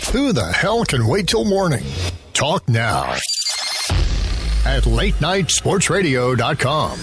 Who the hell can wait till morning? Talk now at latenightsportsradio.com.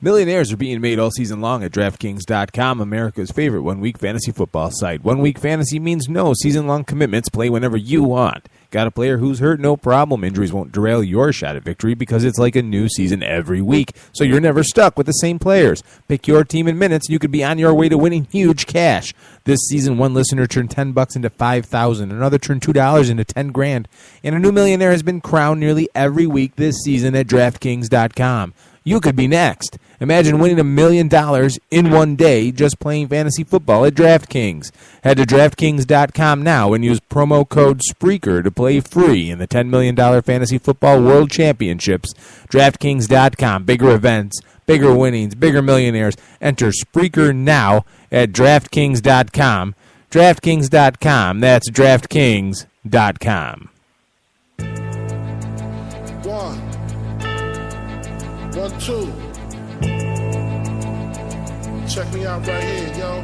Millionaires are being made all season long at DraftKings.com, America's favorite one-week fantasy football site. One-week fantasy means no season-long commitments. Play whenever you want. Got a player who's hurt? No problem. Injuries won't derail your shot at victory because it's like a new season every week, so you're never stuck with the same players. Pick your team in minutes, and you could be on your way to winning huge cash. This season, one listener turned $10 into $5,000, another turned $2 into $10,000, and a new millionaire has been crowned nearly every week this season at DraftKings.com. You could be next. Imagine winning $1 million in one day just playing fantasy football at DraftKings. Head to DraftKings.com now and use promo code Spreaker to play free in the $10 million Fantasy Football World Championships. DraftKings.com. Bigger events, bigger winnings, bigger millionaires. Enter Spreaker now at DraftKings.com. DraftKings.com. That's DraftKings.com. 1, 2. Check me out right here, yo.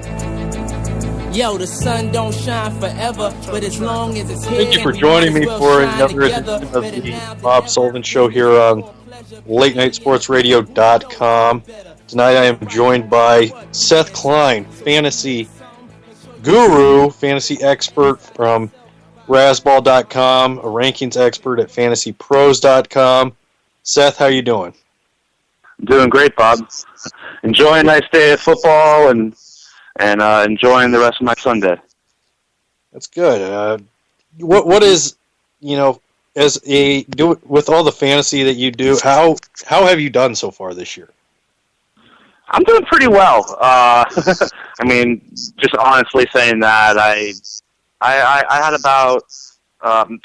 Yo, the sun don't shine forever, but as long as it's here. Thank you for joining me for another edition of the Bob Sullivan Show here on LateNightSportsRadio.com. Tonight I am joined by Seth Klein, fantasy guru, fantasy expert from Razzball.com, a rankings expert at FantasyPros.com. Seth, how you doing? I'm doing great, Bob. Enjoying a nice day of football and enjoying the rest of my Sunday. That's good. What is, as with all the fantasy that you do, how have you done so far this year? I'm doing pretty well. I mean, just honestly saying that I had about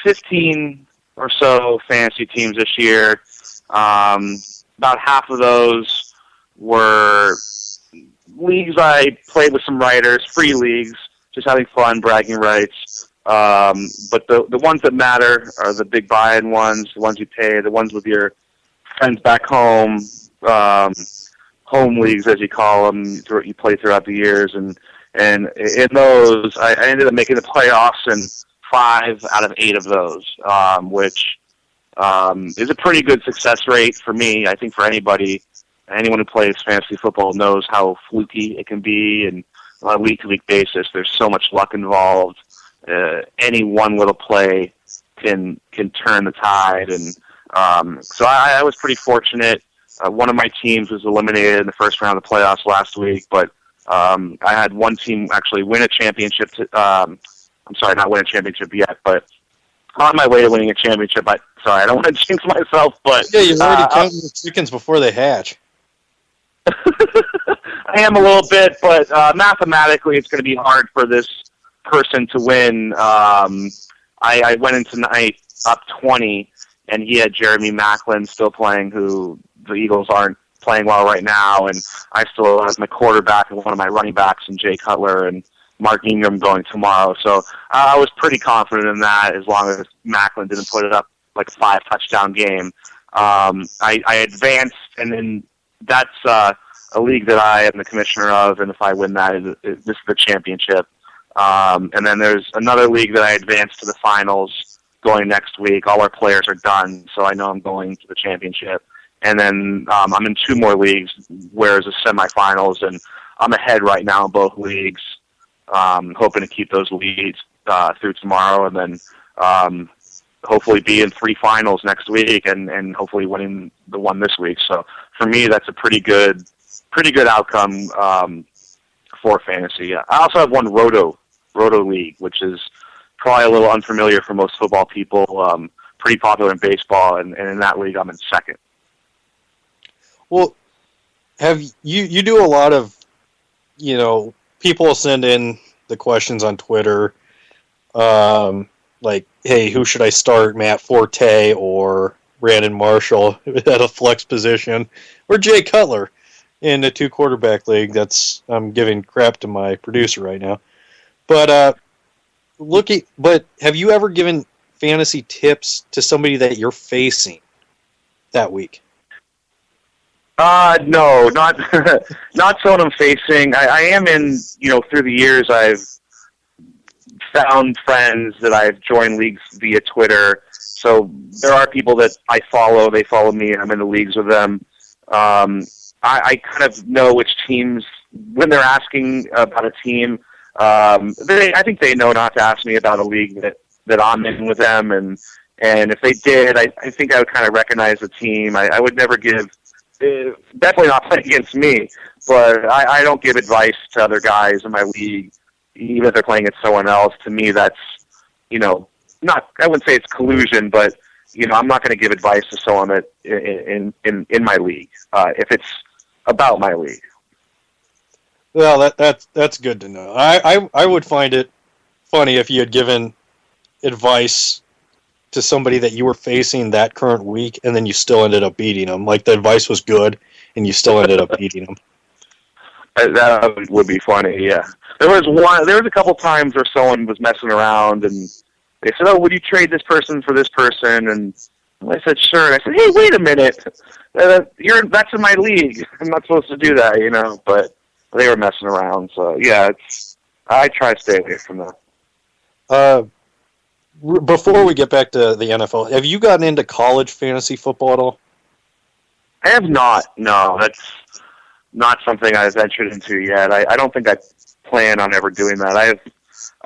15 or so fantasy teams this year. About half of those were leagues I played with some writers, free leagues, just having fun, bragging rights. But the ones that matter are the big buy-in ones, the ones you pay, the ones with your friends back home, home leagues as you call them, you play throughout the years. And in those, I ended up making the playoffs in 5 out of 8 of those, which is a pretty good success rate for me. I think for anyone who plays fantasy football knows how fluky it can be, and on a week-to-week basis, there's so much luck involved. Any one little play can turn the tide, and so I was pretty fortunate. One of my teams was eliminated in the first round of the playoffs last week, but I had one team actually win a championship. I'm sorry, not win a championship yet, but on my way to winning a championship. Sorry, I don't want to jinx myself, but yeah, you're already counting the chickens before they hatch. I am a little bit, but mathematically, it's going to be hard for this person to win. I went into tonight up 20, and he had Jeremy Maclin still playing, who the Eagles aren't playing well right now, and I still have my quarterback and one of my running backs, and Jay Cutler and Mark Ingram going tomorrow. So I was pretty confident in that, as long as Maclin didn't put it up like a 5-touchdown game. I advanced, and then that's a league that I am the commissioner of, and if I win that, this is the championship. And then there's another league that I advanced to the finals going next week. All our players are done, so I know I'm going to the championship. And then I'm in 2 more leagues where it's the semifinals, and I'm ahead right now in both leagues, hoping to keep those leads through tomorrow, and then hopefully be in 3 finals next week, and hopefully winning the one this week. So for me, that's a pretty good outcome for fantasy. I also have one Roto League, which is probably a little unfamiliar for most football people. Pretty popular in baseball, and in that league, I'm in second. Well, have you do a lot of, people send in the questions on Twitter, like, hey, who should I start, Matt Forte or Brandon Marshall at a flex position, or Jay Cutler in a 2-quarterback league? I'm giving crap to my producer right now. But but have you ever given fantasy tips to somebody that you're facing that week? No, not someone I'm facing. I am in, through the years, I've found friends that I've joined leagues via Twitter. So there are people that I follow. They follow me, and I'm in the leagues with them. I kind of know which teams, when they're asking about a team, I think they know not to ask me about a league that I'm in with them. And if they did, I think I would kind of recognize the team. I would never give, definitely not play against me, but I don't give advice to other guys in my league, even if they're playing against someone else. To me, that's, not, I wouldn't say it's collusion, but, I'm not going to give advice to someone that in my league, if it's about my league. Well, that's good to know. I would find it funny if you had given advice to somebody that you were facing that current week, and then you still ended up beating them. Like, the advice was good, and you still ended up beating them. That would be funny, yeah. There was a couple times where someone was messing around, and they said, "Oh, would you trade this person for this person?" And I said, "Sure." And I said, "Hey, wait a minute. That's in my league. I'm not supposed to do that, But they were messing around, so yeah, I try to stay away from that. Before we get back to the NFL, have you gotten into college fantasy football at all? I have not. No, that's not something I've ventured into yet. I don't think I plan on ever doing that. I have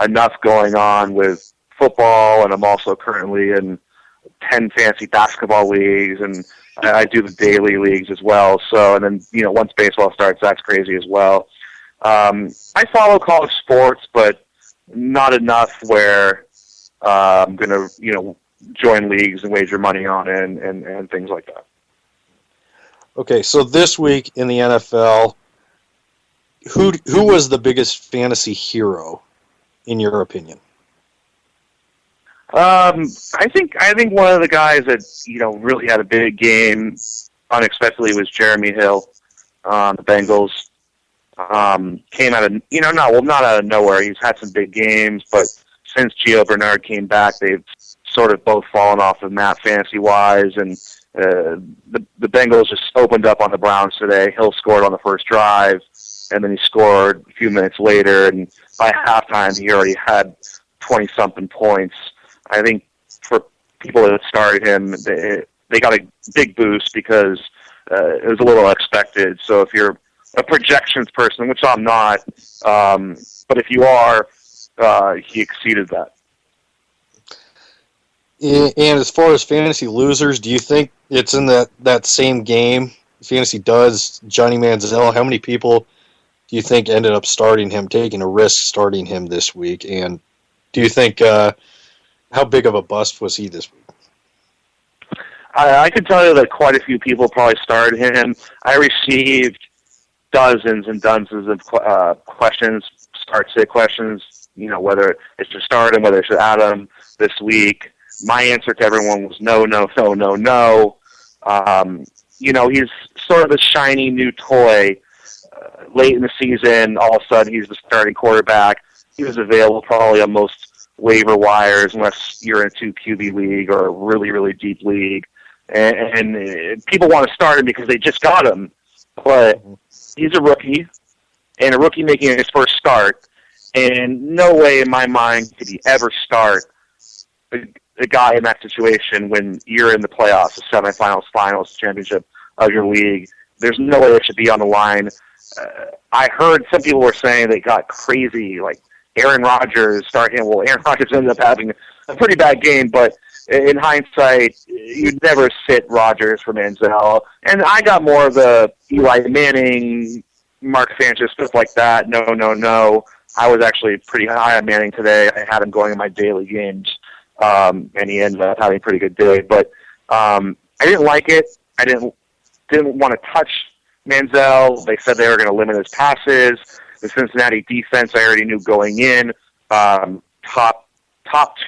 enough going on with football, and I'm also currently in 10 fantasy basketball leagues, and I do the daily leagues as well. So, and then, once baseball starts, that's crazy as well. I follow college sports, but not enough where I'm going to, join leagues and wager money on it and things like that. Okay, so this week in the NFL, who was the biggest fantasy hero, in your opinion? I think one of the guys that really had a big game unexpectedly was Jeremy Hill. The Bengals came out of not out of nowhere. He's had some big games, but since Gio Bernard came back, they've sort of both fallen off the map fantasy wise. And the Bengals just opened up on the Browns today. Hill scored on the first drive, and then he scored a few minutes later. And by halftime, he already had 20-something points. I think for people that started him, they got a big boost because it was a little expected. So if you're a projections person, which I'm not, but if you are, he exceeded that. And as far as fantasy losers, do you think it's in that same game, Fantasy does, Johnny Manziel? How many people do you think ended up starting him, taking a risk starting him this week? And do you think... how big of a bust was he this week? I can tell you that quite a few people probably started him. I received dozens and dozens of questions, start-sit questions, whether it's to start him, whether it's to add him this week. My answer to everyone was no, no, no, no, no. He's sort of a shiny new toy. Late in the season, all of a sudden, he's the starting quarterback. He was available probably on most waiver wires unless you're in a 2 QB league or a really, really deep league. And people want to start him because they just got him. But he's a rookie, and a rookie making his first start. And no way in my mind could he ever start a guy in that situation when you're in the playoffs, the semifinals, finals, championship of your league. There's no way it should be on the line. I heard some people were saying they got crazy, like Aaron Rodgers start him. Well, Aaron Rodgers ended up having a pretty bad game, but in hindsight, you'd never sit Rodgers for Manziel. And I got more of the Eli Manning, Mark Sanchez, stuff like that. No, no, no. I was actually pretty high on Manning today. I had him going in my daily games, and he ended up having a pretty good day. But I didn't like it. I didn't want to touch Manziel. They said they were going to limit his passes. The Cincinnati defense, I already knew going in, top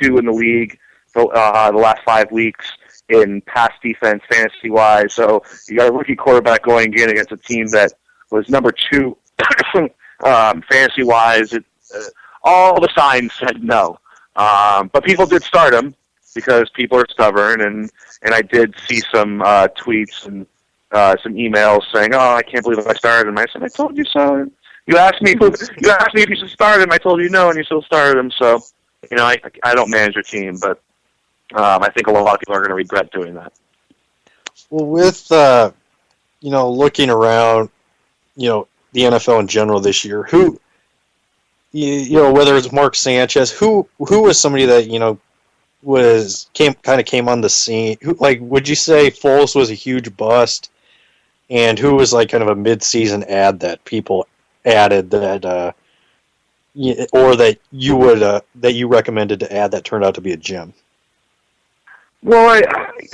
2 in the league the last 5 weeks in pass defense, fantasy-wise. So you got a rookie quarterback going in against a team that was number 2 fantasy-wise. All the signs said no. But people did start him because people are stubborn, and I did see some tweets and some emails saying, "Oh, I can't believe I started him." I said, "I told you so." You asked me if you should start him. I told you no, and you still started him. So I don't manage a team, but I think a lot of people are going to regret doing that. Well, with looking around, the NFL in general this year, who, whether it's Mark Sanchez, who was somebody that came on the scene? Would you say Foles was a huge bust, and who was kind of a mid-season ad that people added that, or that you recommended to add that turned out to be a gem? Well,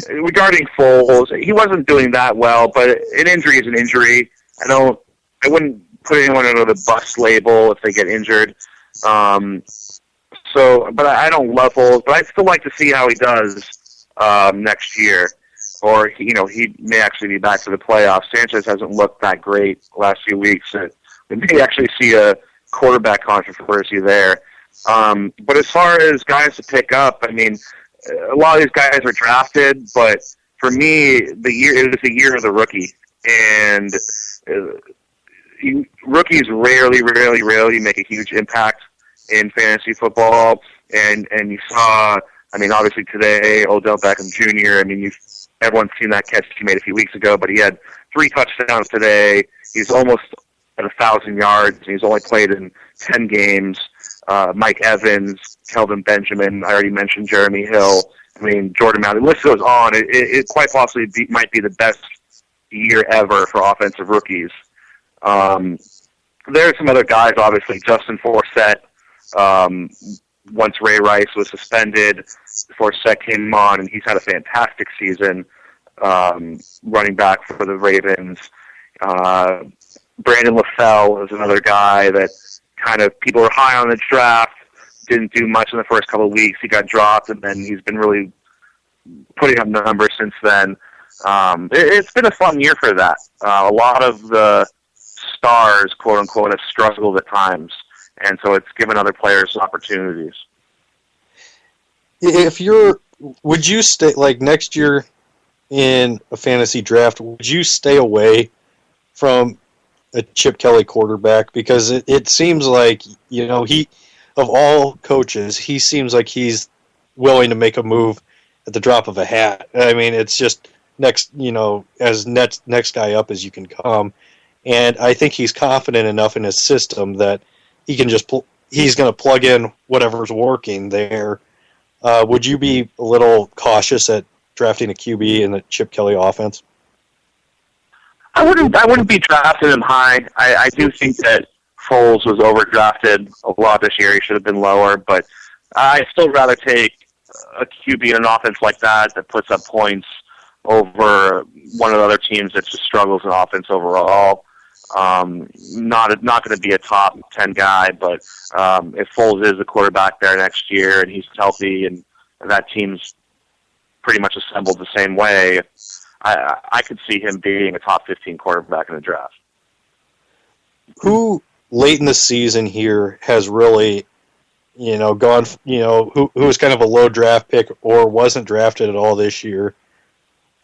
regarding Foles, he wasn't doing that well, but an injury is an injury. I wouldn't put anyone under the bust label if they get injured. But I don't love Foles, but I'd still like to see how he does next year. Or, he may actually be back to the playoffs. Sanchez hasn't looked that great the last few weeks. We may actually see a quarterback controversy there. But as far as guys to pick up, a lot of these guys are drafted, but for me, it was the year of the rookie. And rookies rarely make a huge impact in fantasy football. And you saw, obviously today, Odell Beckham Jr., everyone's seen that catch he made a few weeks ago, but he had 3 touchdowns today. He's almost at 1,000 yards. He's only played in 10 games. Mike Evans, Kelvin Benjamin, I already mentioned Jeremy Hill. Jordan Malley. The list goes on. It quite possibly might be the best year ever for offensive rookies. There's some other guys, obviously. Justin Forsett, once Ray Rice was suspended, Forsett came on, and he's had a fantastic season running back for the Ravens. Brandon LaFell is another guy that kind of people were high on the draft, didn't do much in the first couple of weeks. He got dropped, and then he's been really putting up numbers since then. It's been a fun year for that. A lot of the stars, quote unquote, have struggled at times, and so it's given other players opportunities. Would you stay, next year in a fantasy draft, would you stay away from a Chip Kelly quarterback? Because it seems like, he, of all coaches, he seems like he's willing to make a move at the drop of a hat. It's just next guy up as you can come. And I think he's confident enough in his system that he can he's going to plug in whatever's working there. Would you be a little cautious at drafting a QB in the Chip Kelly offense? I wouldn't be drafting him high. I do think that Foles was overdrafted a lot this year. He should have been lower, but I'd still rather take a QB in an offense like that puts up points over one of the other teams that just struggles in offense overall. Not going to be a top 10 guy, but if Foles is the quarterback there next year and he's healthy and that team's pretty much assembled the same way, I could see him being a top 15 quarterback in the draft. Who late in the season here has really, gone, who was kind of a low draft pick or wasn't drafted at all this year,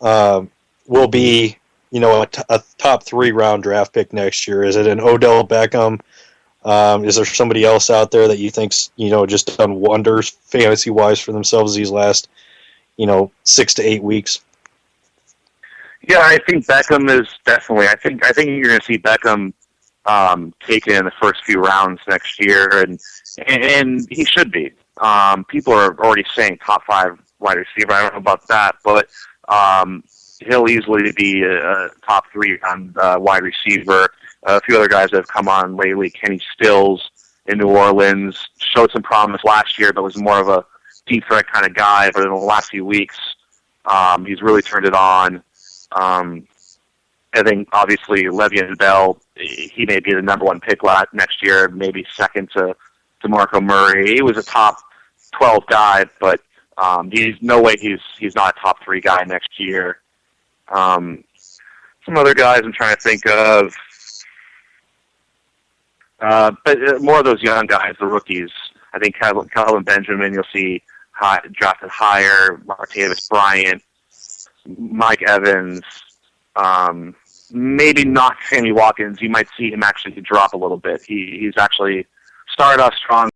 will be, a top 3 round draft pick next year? Is it an Odell Beckham? Is there somebody else out there that you think's, just done wonders fantasy wise for themselves these last, 6 to 8 weeks? Yeah, I think Beckham is definitely. I think you're going to see Beckham taken in the first few rounds next year, and he should be. People are already saying top 5 wide receiver. I don't know about that, but he'll easily be a top 3 on wide receiver. A few other guys that have come on lately. Kenny Stills in New Orleans showed some promise last year, but was more of a deep threat kind of guy. But in the last few weeks, he's really turned it on. I think obviously Le'Veon Bell, he may be the number 1 pick next year, maybe second to DeMarco Murray. He was a top 12 guy, but he's no way he's not a top 3 guy next year. Some other guys I'm trying to think of, but more of those young guys, the rookies. I think Kelvin Benjamin, you'll see drafted higher. Martavis Bryant, Mike Evans, maybe not Sammy Watkins. You might see him actually drop a little bit. He's actually started off strong